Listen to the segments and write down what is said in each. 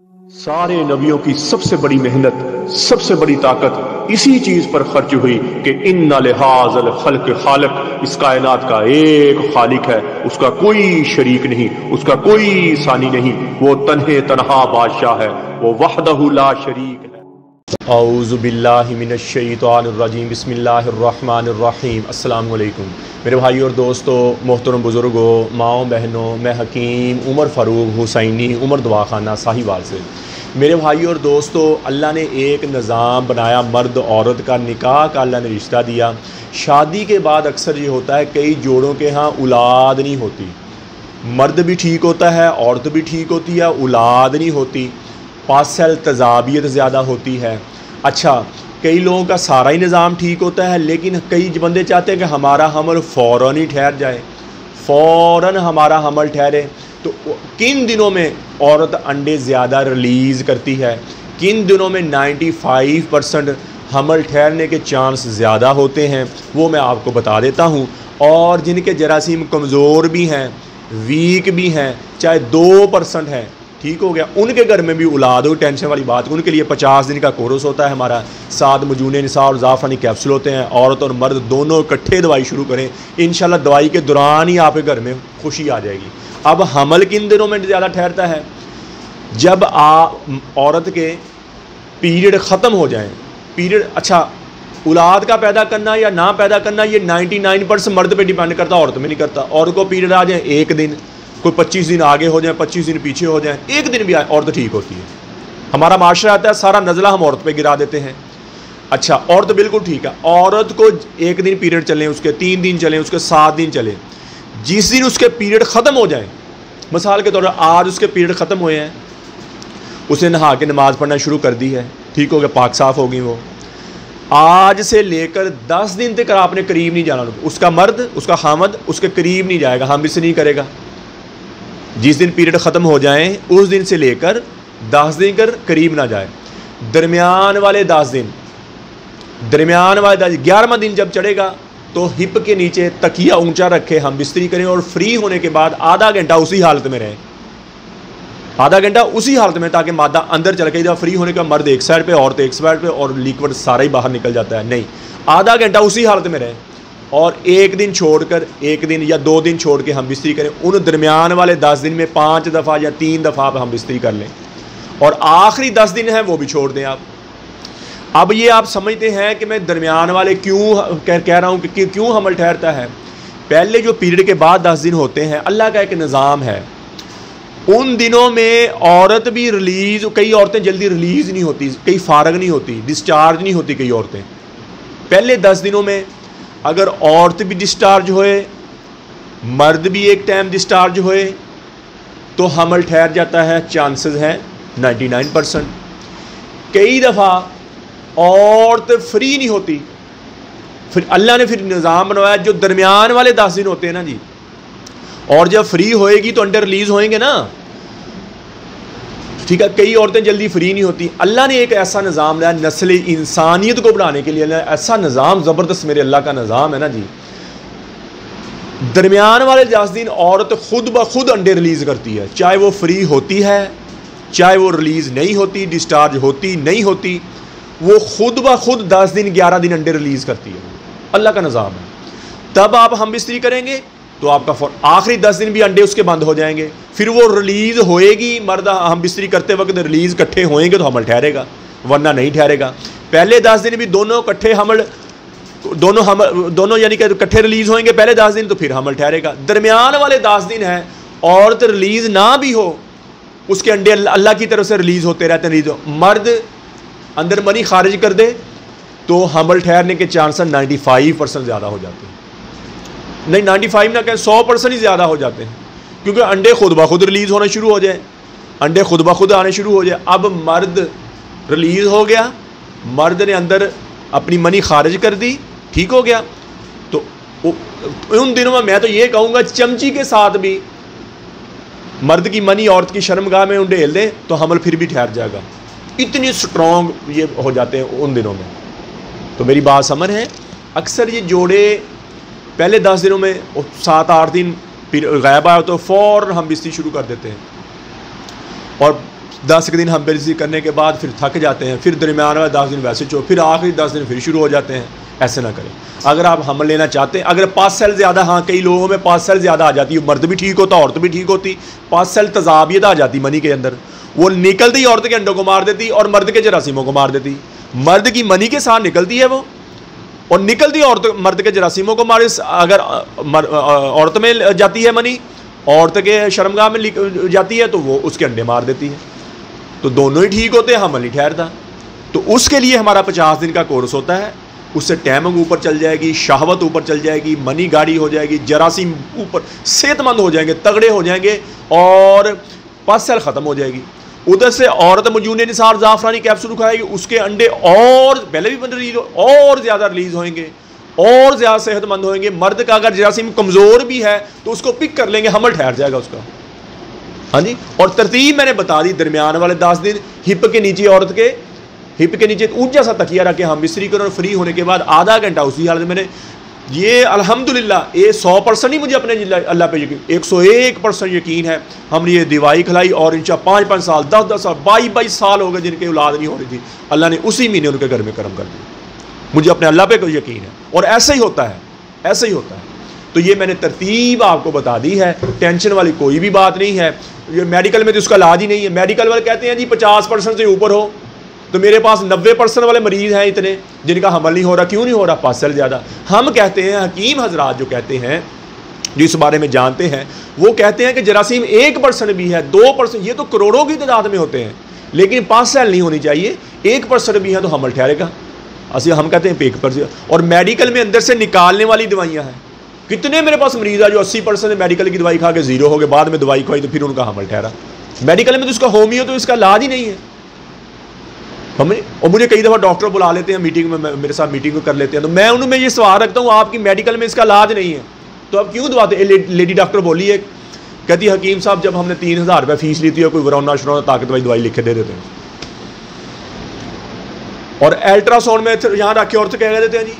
सारे नबियों की सबसे बड़ी मेहनत, सबसे बड़ी ताकत इसी चीज पर खर्च हुई कि इन्ना लिहाज़ल खल्क खालिक, इस कायनात का एक खालिक है, उसका कोई शरीक नहीं, उसका कोई सानी नहीं, वो तन्हे तन्हा बादशाह है, वो वहदहु ला शरीक है। औज़ु बिल्लाहि मिनश शैतानिर रजीम, बिस्मिल्लाहिर रहमानिर रहीम। अस्सलामु अलैकुम मेरे भाई और दोस्तों, मोहतरम बुज़ुर्गों, माओ बहनों, मैं हकीम उमर फ़ारूक हुसैनी उमर दवाखाना साहिवाल से। मेरे भाई और दोस्तों, अल्लाह ने एक निज़ाम बनाया, मर्द औरत का निकाह का अल्लाह ने रिश्ता दिया। शादी के बाद अक्सर ये होता है कई जोड़ों के यहाँ औलाद नहीं होती, मर्द भी ठीक होता है, औरत भी ठीक होती है, औलाद नहीं होती, पासल तजाबियत ज़्यादा होती है। अच्छा, कई लोगों का सारा ही निज़ाम ठीक होता है, लेकिन कई बंदे चाहते हैं कि हमारा हमल फ़ौरन ही ठहर जाए, फ़ौरन हमारा हमल ठहरे। तो किन दिनों में औरत अंडे ज़्यादा रिलीज़ करती है, किन दिनों में 95% हमल ठहरने के चांस ज़्यादा होते हैं, वो मैं आपको बता देता हूँ। और जिनके जरासीम कमज़ोर भी हैं, वीक भी हैं, चाहे 2% है, ठीक हो गया, उनके घर में भी औलाद हो, टेंशन वाली बात। उनके लिए 50 दिन का कोर्स होता है हमारा, 7 मजूने निसा और ज़ाफ़रानी कैप्सूल होते हैं। औरत और मर्द दोनों इकट्ठे दवाई शुरू करें, इंशाल्लाह दवाई के दौरान ही आपके घर में खुशी आ जाएगी। अब हमल किन दिनों में ज़्यादा ठहरता है? जब औरत के पीरियड ख़त्म हो जाएँ। पीरियड, अच्छा, औलाद का पैदा करना या ना पैदा करना ये 99% मर्द पे डिपेंड करता, औरत में नहीं करता। औरत को पीरियड आ जाए एक दिन, कोई 25 दिन आगे हो जाए, 25 दिन पीछे हो जाए, एक दिन भी आए, औरत ठीक होती है। हमारा माशरा आता है सारा नज़ला हम औरत पे गिरा देते हैं। अच्छा, औरत बिल्कुल ठीक है, औरत को एक दिन पीरियड चलें, उसके 3 दिन चलें, उसके 7 दिन चलें, जिस दिन उसके पीरियड ख़त्म हो जाए, मिसाल के तौर पर आज उसके पीरियड ख़त्म हुए हैं, उसे नहा के नमाज़ पढ़ना शुरू कर दी है, ठीक हो गया, पाक साफ़ हो गई, वो आज से लेकर 10 दिन तक आपने करीब नहीं जाना। उसका मर्द, उसका खामद उसके करीब नहीं जाएगा, हम इससे नहीं करेगा। जिस दिन पीरियड ख़त्म हो जाए उस दिन से लेकर 10 दिन कर करीब ना जाए। दरमियान वाले 10 दिन, 11वां दिन जब चढ़ेगा तो हिप के नीचे तकिया ऊंचा रखे, हम बिस्तरी करें और फ्री होने के बाद आधा घंटा उसी हालत में रहें, आधा घंटा उसी हालत में, ताकि मादा अंदर चल के, फ्री होने का मर्द एक साइड पे, औरत एक साइड पे, और लिक्विड सारा ही बाहर निकल जाता है। नहीं, आधा घंटा उसी हालत में रहें और एक दिन छोड़कर, एक दिन या 2 दिन छोड़ के हम बिस्तरी करें। उन दरमियान वाले 10 दिन में 5 दफ़ा या 3 दफ़ा हम बिस्तरी कर लें, और आखिरी 10 दिन हैं वो भी छोड़ दें आप। अब ये आप समझते हैं कि मैं दरमियान वाले क्यों कह रहा हूँ कि क्यों हमल ठहरता है। पहले जो पीरियड के बाद 10 दिन होते हैं, अल्लाह का एक निज़ाम है, उन दिनों में औरत भी रिलीज़, कई औरतें जल्दी रिलीज़ नहीं होती, कई फारग नहीं होती, डिस्चार्ज नहीं होती कई औरतें। पहले 10 दिनों में अगर औरत भी डिस्चार्ज होए, मर्द भी एक टाइम डिस्चार्ज होए, तो हमल ठहर जाता है, चांसेस हैं 99%। कई दफ़ा औरत फ्री नहीं होती, फिर अल्लाह ने फिर निज़ाम बनवाया जो दरमियान वाले 10 दिन होते हैं ना जी, और जब फ्री होएगी तो अंडर रिलीज़ होएंगे ना, ठीक है। कई औरतें जल्दी फ्री नहीं होती, अल्लाह ने एक ऐसा निज़ाम लाया नस्ल इंसानियत को बढ़ाने के लिए, ऐसा निज़ाम ज़बरदस्त मेरे अल्लाह का निज़ाम है ना जी। दरमियान वाले 10 दिन औरत खुद ब खुद अंडे रिलीज़ करती है, चाहे वो फ्री होती है, चाहे वो रिलीज़ नहीं होती, डिस्चार्ज होती नहीं होती, वो खुद ब खुद 10 दिन 11 दिन अंडे रिलीज़ करती है, अल्लाह का निज़ाम है। तब आप हम बिस्तरी करेंगे तो आपका आखिरी 10 दिन भी अंडे उसके बंद हो जाएंगे, फिर वो रिलीज़ होएगी, मर्द हम बिस्तरी करते वक्त रिलीज़ इकट्ठे होएंगे तो हमल ठहरेगा, वरना नहीं ठहरेगा। पहले 10 दिन भी दोनों इकट्ठे हमल, दोनों यानी कि इकट्ठे रिलीज़ होएंगे पहले 10 दिन, तो फिर हमल ठहरेगा। दरमियान वाले 10 दिन हैं, औरत रिलीज़ ना भी हो, उसके अंडे अल्लाह की तरफ से रिलीज़ होते रहते हैं। मर्द अंदर मनी खारिज कर दे तो हमल ठहरने के चांसेस 95% ज़्यादा हो जाते हैं। नहीं, 95 ना कहें, 100% ही ज़्यादा हो जाते हैं, क्योंकि अंडे खुद ब खुद रिलीज़ होने शुरू हो जाए, अंडे खुद ब खुद आने शुरू हो जाए। अब मर्द रिलीज़ हो गया, मर्द ने अंदर अपनी मनी खारिज कर दी, ठीक हो गया, तो उन दिनों में मैं तो ये कहूँगा चमची के साथ भी मर्द की मनी औरत की शर्मगाह में उंडेल दें तो हमल फिर भी ठहर जाएगा, इतनी स्ट्रॉन्ग ये हो जाते हैं उन दिनों में। तो मेरी बात समझ है, अक्सर ये जोड़े पहले 10 दिनों में 7-8 दिन गायब आए तो फ़ौरन हम बिस्तरी शुरू कर देते हैं, और 10 दिन हम बेलसी करने के बाद फिर थक जाते हैं, फिर दरमियान वाले 10 दिन वैसे फिर आखिरी 10 दिन फिर शुरू हो जाते हैं। ऐसे ना करें। अगर आप हमल लेना चाहते हैं, अगर 5 सेल ज़्यादा, हाँ कई लोगों में 5 सेल ज़्यादा आ जाती है, मर्द भी ठीक होता, औरत भी ठीक होती, 5 सेल तजाबियत आ जाती मनी के अंदर, वो निकलती औरत के अंडों को मार देती और मर्द के जरासीमों को मार देती। मर्द की मनी के साथ निकलती है वो, और निकलती औरत मर्द के जरासीमों को मारे। अगर औरत में जाती है मनी, औरत के शर्मगाह में जाती है, तो वो उसके अंडे मार देती है, तो दोनों ही ठीक होते हैं, हमल नहीं ठहरता। तो उसके लिए हमारा 50 दिन का कोर्स होता है। उससे टैमंग ऊपर चल जाएगी, शहवत ऊपर चल जाएगी, मनी गाढ़ी हो जाएगी, जरासीम ऊपर सेहतमंद हो जाएंगे, तगड़े हो जाएंगे, और 5 सेल ख़त्म हो जाएगी। उधर से औरत मजून निसार ज़ाफ़रानी कैप्सूल खाएगी, उसके अंडे और पहले भी रिलीज और ज़्यादा रिलीज़ होंगे, और ज़्यादा सेहतमंद होंगे। मर्द का अगर जरासीम कमज़ोर भी है तो उसको पिक कर लेंगे, हमल ठहर जाएगा उसका। हाँ जी, और तरतीब मैंने बता दी। दरमियान वाले 10 दिन हिप के नीचे, औरत के हिप के नीचे ऊंचा सा तकिया रख के हम मिस्त्री करें, और फ्री होने के बाद आधा घंटा उसी हालत में मैंने ये अल्हम्दुलिल्लाह ये 100% ही मुझे अपने अल्लाह पे यकीन, 101% यकीन है। हमने ये दवाई खिलाई और इंशाअल्लाह 5-5 साल, 10-10 साल, 22-22 साल हो गए जिनके औलाद नहीं हो रही थी, अल्लाह ने उसी महीने उनके घर में करम कर दिया। मुझे अपने अल्लाह पे कोई यकीन है, और ऐसा ही होता है, ऐसा ही होता है। तो ये मैंने तरतीब आपको बता दी है, टेंशन वाली कोई भी बात नहीं है। ये मेडिकल में तो उसका इलाज ही नहीं है। मेडिकल वाले कहते हैं जी 50% से ऊपर हो, तो मेरे पास 90% वाले मरीज़ हैं इतने जिनका हमल नहीं हो रहा। क्यों नहीं हो रहा? 5 सेल ज़्यादा। हम कहते हैं, हकीम हजरात जो कहते हैं, जो इस बारे में जानते हैं, वो कहते हैं कि जरासीम 1% भी है, 2%, ये तो करोड़ों की तादाद में होते हैं, लेकिन 5 सेल नहीं होनी चाहिए। 1% भी है तो हमल ठहरेगा। असली हम कहते हैं पेक पर। और मेडिकल में अंदर से निकालने वाली दवाइयाँ हैं। कितने मेरे पास मरीज़ है जो 80% मेडिकल की दवाई खा के 0 हो गए, बाद में दवाई खवाई तो फिर उनका हमल ठहरा। मेडिकल में तो उसका होमियो तो इसका इलाज ही नहीं है। हमें, और मुझे कई दफ़ा डॉक्टर बुला लेते हैं मीटिंग में, मेरे साथ मीटिंग कर लेते हैं, तो मैं उनमें ये सवाल रखता हूँ, आपकी मेडिकल में इसका इलाज नहीं है तो आप क्यों दवाते? लेडी डॉक्टर बोली है, कहती हकीम साहब जब हमने 3000 रुपये फीस ली थी और कोई वरोना शरोना ताकत वाली दवाई लिख के दे देते हैं, और अल्ट्रासाउंड में यहाँ रख के औरत कह देते हैं जी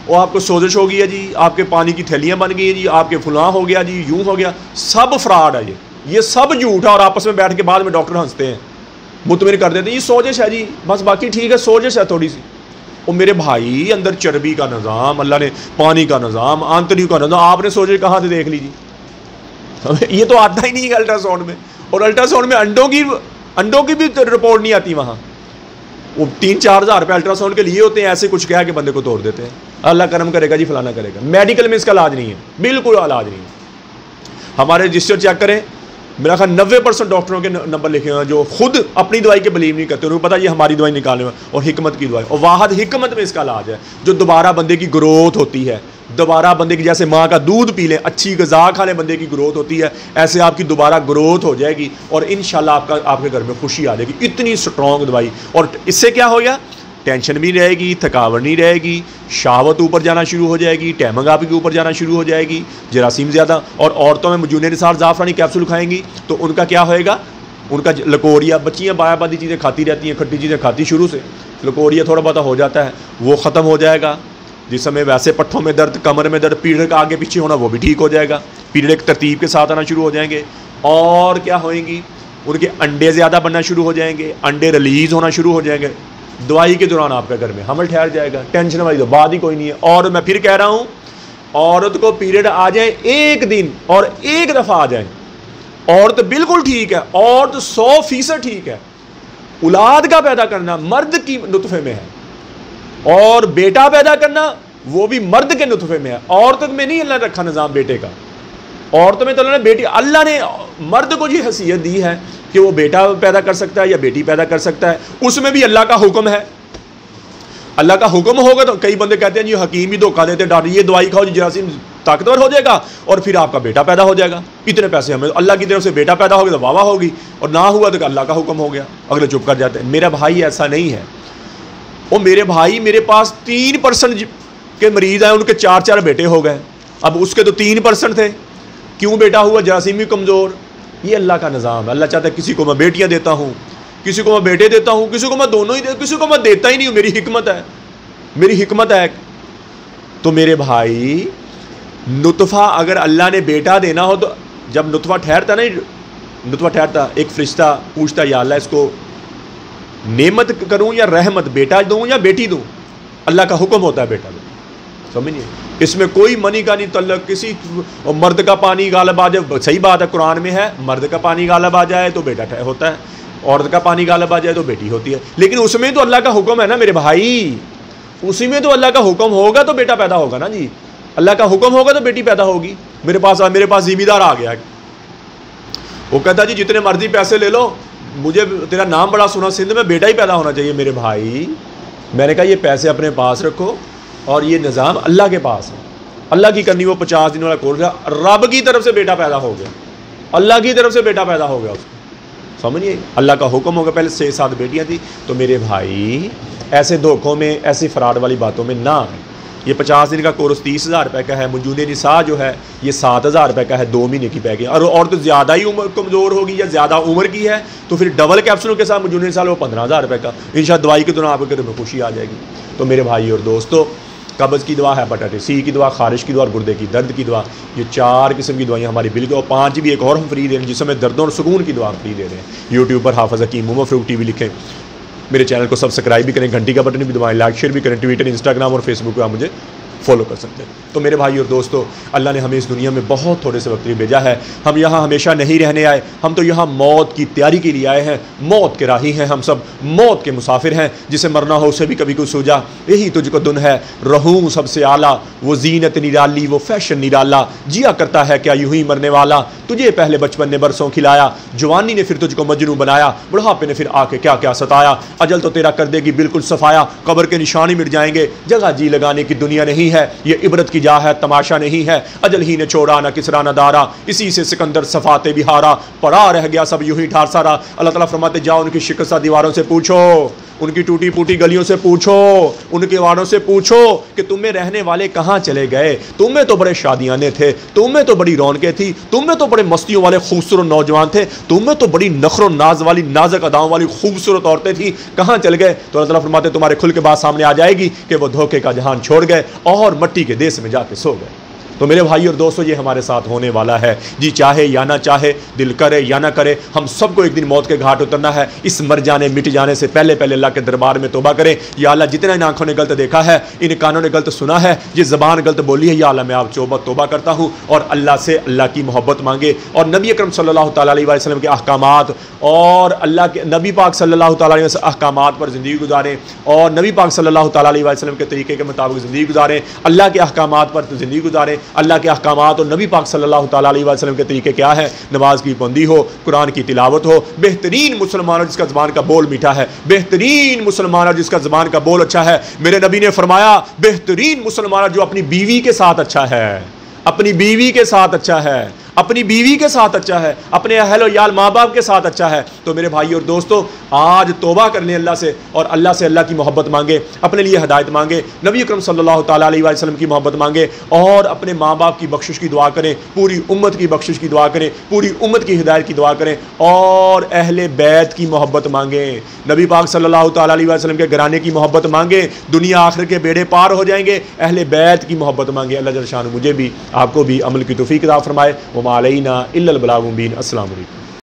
वो आपको सोजिश हो गई है जी, आपके पानी की थैलियाँ बन गई हैं जी, आपके फुलां हो गया जी, यूँ हो गया। सब फ्रॉड है, ये सब झूठ है। और आपस में बैठ के बाद में डॉक्टर हंसते हैं, मुतमिन कर देते हैं, ये सोजिश है जी, बस बाकी ठीक है, सोजिश है थोड़ी सी। और मेरे भाई अंदर चर्बी का निज़ाम, अल्लाह ने पानी का निज़ाम, आंतरियों का निज़ाम, आपने सोजिश कहाँ से देख लीजिए? ये तो आता ही नहीं है अल्ट्रासाउंड में। और अल्ट्रासाउंड में अंडों की भी रिपोर्ट नहीं आती वहाँ। वो 3-4 हज़ार रुपये अल्ट्रासाउंड के लिए होते हैं, ऐसे कुछ कह के बंदे को तोड़ देते हैं। अल्लाह करम करेगा जी, फलाना करेगा। मेडिकल में इसका इलाज नहीं है, बिल्कुल इलाज नहीं है। हमारे रजिस्टर चेक करें, मेरा ख्याल 90% डॉक्टरों के नंबर लिखे हुए हैं जो खुद अपनी दवाई के बिलीव नहीं करते, उनको पता ये हमारी दवाई निकालने में, और हिकमत की दवाई, और वाहद हिकमत में इसका इलाज है जो दोबारा बंदे की ग्रोथ होती है। दोबारा बंदे की, जैसे माँ का दूध पी लें, अच्छी ग़िज़ा खा लें, बंदे की ग्रोथ होती है, ऐसे आपकी दोबारा ग्रोथ हो जाएगी, और इंशाल्लाह आपके घर में खुशी आ जाएगी। इतनी स्ट्रॉन्ग दवाई, और इससे क्या हो गया? टेंशन भी रहेगी, थकावट नहीं रहेगी, शहावत ऊपर जाना शुरू हो जाएगी, टैमंग आपके ऊपर जाना शुरू हो जाएगी, जरासीम ज़्यादा। और औरतों में मजून निसार ज़ाफ़रानी कैप्सूल खाएंगी तो उनका क्या होएगा? उनका लकोरिया, बच्चियाँ बायाबादी चीज़ें खाती रहती हैं, खट्टी चीज़ें खाती शुरू से, लकोरिया थोड़ा बहुत हो जाता है, वो ख़त्म हो जाएगा। जिस समय वैसे पट्ठों में दर्द, कमर में दर्द, पीरियड का आगे पीछे होना, वो भी ठीक हो जाएगा। पीरियड एक तरतीब के साथ आना शुरू हो जाएंगे। और क्या होएंगी? उनके अंडे ज़्यादा बनना शुरू हो जाएंगे, अंडे रिलीज़ होना शुरू हो जाएंगे। दवाई के दौरान आपका घर में हमल ठहर जाएगा। टेंशन वाली तो बात ही कोई नहीं है। और मैं फिर कह रहा हूँ, औरत को पीरियड आ जाए एक दिन और एक दफ़ा आ जाए, औरत बिल्कुल ठीक है, औरत 100% ठीक है। औलाद का पैदा करना मर्द की नुतफ़े में है, और बेटा पैदा करना वो भी मर्द के नुतफ़े में है। औरत में नहीं अल्लाह ने रखा निज़ाम बेटे का। औरतों में तो अल्लाह ने बेटी, अल्लाह ने मर्द को ये हैसियत दी है कि वो बेटा पैदा कर सकता है या बेटी पैदा कर सकता है। उसमें भी अल्लाह का हुक्म है। अल्लाह का हुक्म होगा तो कई बंदे कहते हैं जी हकीम ही धोखा देते हैं, डॉक्टर ये दवाई खाओ जी जरासीम ताकतवर हो जाएगा और फिर आपका बेटा पैदा हो जाएगा, इतने पैसे हमें। अल्लाह की तरफ से बेटा पैदा हो गया तो वाह वाह होगी, और ना हुआ तो अल्लाह का हुक्म हो गया, अगले चुप कर जाते हैं। मेरा भाई ऐसा नहीं है। वो मेरे भाई, मेरे पास 3% के मरीज़ आए, उनके 4-4 बेटे हो गए। अब उसके तो 3% थे, क्यों बेटा हुआ? जरासीम भी कमज़ोर। ये अल्लाह का निज़ाम है। अल्लाह चाहता है किसी को मैं बेटियां देता हूँ, किसी को मैं बेटे देता हूँ, किसी को मैं दोनों ही किसी को मैं देता ही नहीं हूँ। मेरी हिकमत है, मेरी हिकमत है। तो मेरे भाई, नुतफ़ा अगर अल्लाह ने बेटा देना हो तो जब नुतफ़ा ठहरता ना नुतवा ठहरता, एक फरिश्ता पूछता या अल्लाह इसको नेमत करूं या रहमत, बेटा दूं या बेटी दूं? अल्लाह का हुक्म होता है बेटा दो। समझिए, इसमें कोई मनी का नहीं तल्लक, किसी मर्द का पानी गालब आ जाए, सही बात है कुरान में है, मर्द का पानी गालब आ जाए तो बेटा होता है, औरत का पानी गालब आ जाए तो बेटी होती है। लेकिन उसमें तो अल्लाह का हुक्म है ना मेरे भाई, उसी में तो अल्लाह का हुक्म होगा तो बेटा पैदा होगा ना जी। अल्लाह का हुक्म होगा तो बेटी पैदा होगी। मेरे पास जिम्मेदार आ गया, वो कहता जी जितने मर्जी पैसे ले लो, मुझे तेरा नाम बड़ा सुना सिंध में, बेटा ही पैदा होना चाहिए। मेरे भाई मैंने कहा ये पैसे अपने पास रखो और ये निज़ाम अल्लाह के पास है, अल्लाह की करनी वो 50 दिन वाला कोर्स है। रब की तरफ से बेटा पैदा हो गया, अल्लाह की तरफ से बेटा पैदा हो गया उसको। समझिए, अल्लाह का हुक्म होगा। पहले 6-7 बेटियां थी। तो मेरे भाई ऐसे धोखों में, ऐसी फ्रॉड वाली बातों में ना आए। ये 50 दिन का कोर्स 30,000 रुपये का है। मंजून निसा जो है ये 7,000 रुपये का है, 2 महीने की पैकेज। और तो ज़्यादा ही उम्र कमज़ोर होगी या ज़्यादा उम्र की है तो फिर डबल कैप्सूल के साथ मंजून निसा वो 15,000 रुपये का। इंशाअल्लाह दवाई के दौरान आपके घर में खुशी आ जाएगी। तो मेरे भाई और दोस्तों, कब्ज़ की दवा, हेपेटाइटिस सी की दवा, खारिश की दवा और गुर्दे की दर्द की दवा, ये 4 किस्म की दवाइयाँ हमारी बिल्कुल, और 5 भी एक और हम फ्री दे रहे हैं जिसमें दर्दों और सुकून की दवा फ्री दे रहे हैं। यूट्यूब पर हाफ़िज़ हकीम मोहम्मद फ़ारूक टीवी लिखें, मेरे चैनल को सब्सक्राइब भी करें, घंटी का बटन भी दबाएं, लाइक शेयर भी करें। ट्विटर, इंस्टाग्राम और फेसबुक पर आप मुझे फॉलो कर सकते हैं। तो मेरे भाई और दोस्तों, अल्लाह ने हमें इस दुनिया में बहुत थोड़े से वक्त लिए भेजा है। हम यहाँ हमेशा नहीं रहने आए, हम तो यहाँ मौत की तैयारी के लिए आए हैं। मौत के राही हैं हम सब, मौत के मुसाफिर हैं। जिसे मरना हो उसे भी कभी कुछ सूझा, यही तुझको दुन है रहूं सबसे आला, वो जीनत निराली, वो फैशन निराला, जिया करता है क्या यूं ही मरने वाला। तुझे पहले बचपन ने बरसों खिलाया, जवानी ने फिर तुझको मजनू बनाया, बुढ़ापे ने फिर आके क्या क्या सताया। अजल तो तेरा कर देगी बिल्कुल सफाया, कब्र के निशानी मिट जाएंगे, जगह जी लगाने की दुनिया नहीं है, ये इबरत की जा है तमाशा नहीं है। अजल ही ने छोड़ा ना किसरा ना दारा, इसी से सिकंदर सफाते भी हारा, पड़ा रह गया सब यूं ही ठार सारा। अल्लाह ताला फरमाते जाओ उनकी शिकस्ता दीवारों से पूछो, उनकी टूटी फूटी गलियों से पूछो, उनके वारों से पूछो कि तुम में रहने वाले कहाँ चले गए। तुम में तो बड़े शादियाने थे, तुम में तो बड़ी रौनकें थी, तुम में तो बड़े मस्तियों वाले खूबसूरत नौजवान थे, तुम में तो बड़ी नखरो नाज वाली नाजक अदाओं वाली खूबसूरत औरतें थी, कहाँ चल गए। तो अल्लाह ताला फरमाते तुम्हारे खुल के बात सामने आ जाएगी कि वो धोखे का जहान छोड़ गए और मट्टी के देश में जाके सो गए। तो मेरे भाई और दोस्तों, ये हमारे साथ होने वाला है जी, चाहे या ना चाहे, दिल करे या ना करे, हम सबको एक दिन मौत के घाट उतरना है। इस मर जाने मिट जाने से पहले पहले अल्लाह के दरबार में तौबा करें। या अल्लाह, जितना इन आंखों ने गलत देखा है, इन कानों ने गलत सुना है, ये ज़बान गलत बोली है, या अल्लाह मैं आप तौबा करता हूँ और अल्लाह से अल्लाह की मोहब्बत मांगे और नबी अकरम सल्लल्लाहु अलैहि वसल्लम के अहकामात और अल्लाह के नबी पाक सल्लल्लाहु अलैहि वसल्लम अहकामात पर ज़िंदगी गुजारें और नबी पाक सल्लल्लाहु अलैहि वसल्लम के तरीके के मुताबिक ज़िंदगी गुजारें। अल्लाह के अहकामात पर ज़िंदगी गुजारें। अल्लाह के अहकामात और नबी पाक सल्लल्लाहु अलैहि वसल्लम के तरीके क्या है? नमाज की पाबंदी हो, कुरान की तिलावत हो, बेहतरीन मुसलमान हो जिसका ज़बान का बोल मीठा है, बेहतरीन मुसलमान हो जिसका ज़बान का बोल अच्छा है। मेरे नबी ने फरमाया बेहतरीन मुसलमान जो अपनी बीवी के साथ अच्छा है, अपनी बीवी के साथ अच्छा है, अपनी बीवी के साथ अच्छा है, अपने अहल और याल माँ बाप के साथ अच्छा है। तो मेरे भाई और दोस्तों, आज तौबा कर लें अल्लाह से और अल्लाह से अल्लाह की मोहब्बत मांगे, अपने लिए हिदायत मांगे, नबी अकरम सल्लल्लाहु अलैहि वसल्लम की मोहब्बत मांगे और अपने माँ बाप की बख्शिश की दुआ करें, पूरी उम्मत की बख्शिश की दुआ करें, पूरी उम्मत की हिदायत की दुआ करें और अहले बैत की मोहब्बत मांगे, नबी पाक सल्लल्लाहु अलैहि वसल्लम के घराने की मोहब्बत मांगे। दुनिया आखिर के बेड़े पार हो जाएंगे, अहले बैत की मोहब्बत मांगे। अल्लाह जल शान मुझे भी आपको भी अमल की तौफीक अता फरमाए। वमा अलैना इल्लल बलागुल मुबीन। अस्सलामु अलैकुम।